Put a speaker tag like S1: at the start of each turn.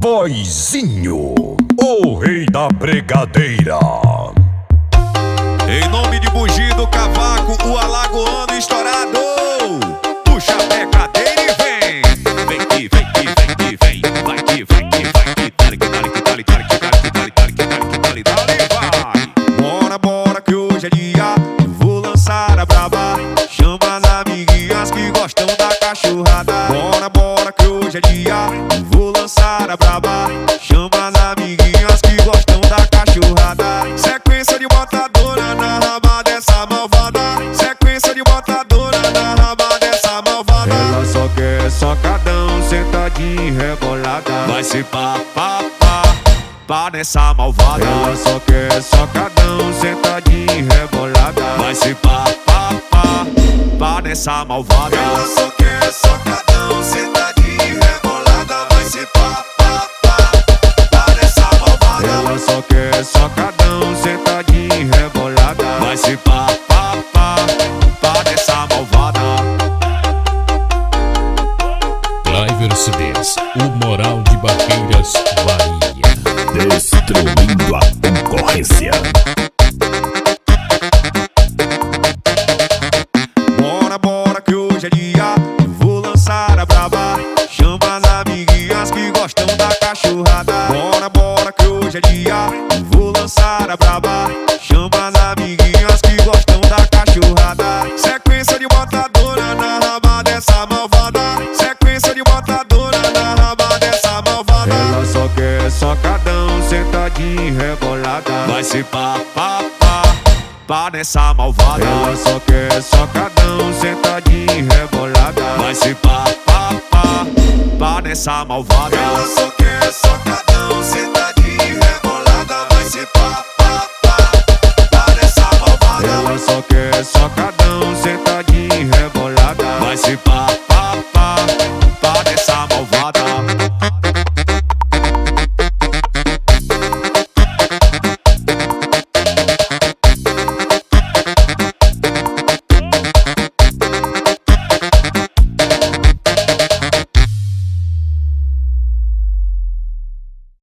S1: Boizinho, o rei da bregadeira.
S2: Em nome de Bugi do Cavaco, o alagoano estourado. Puxa a bregadeira e vem. Vem que vem que vem que vem. Vai que vem que vai que dale que dale que dale dale que dale que dale dale que dale que dale dale vai. Bora, bora que hoje é dia. Eu vou lançar a braba. Chama as amiguinhas que gostam da cachorrada. Bora, bora que hoje é dia. Eu vou lançar a braba. Chama as amiguinhas que gostam da cachorrada. Sequência de botadora na raba dessa malvada. Sequência de botadora na raba dessa malvada. Ela só quer socadão, sentadinha e rebolada. Vai ser pá, pá, pá, pá nessa malvada. Ela só quer socadão, sentadinha e rebolada. Vai ser pá, pá, pá, pá nessa malvada. Ela só quer socadão, sentadinha e rebolada. Vai ser pá, pá, pá, pá nessa malvada. Ela só quer socadão, sentadinha e rebolada. Vai se pá, pá, pá, pá nessa malvada.
S3: Cliver CDs, o Moral de Barreiras, Bahia.
S1: Destruindo a concorrência.
S2: Bora, bora que hoje é dia. Eu vou lançar a braba. Chama as amiguinhas que gostam da cachorrada. Bora, bora que hoje é dia. Eu vou lançar a braba. Chama as amiguinhas que gostam da cachorrada. Sequência de botadora na raba dessa malvada. Sequência de botadora na raba dessa malvada. Ela só quer socadão, sentadinha e rebolada. Vai ser pá, pá, pá, pá nessa malvada. Ela só quer socadão, sentadinha e rebolada. Vai ser pá, pá, pá, pá nessa malvada. Ela só quer socadão, sentadinha e rebolada. Vai ser pá, pá, pá, pá nessa malvada. Ela só quer socadão, sentadinha e rebolada. Vai ser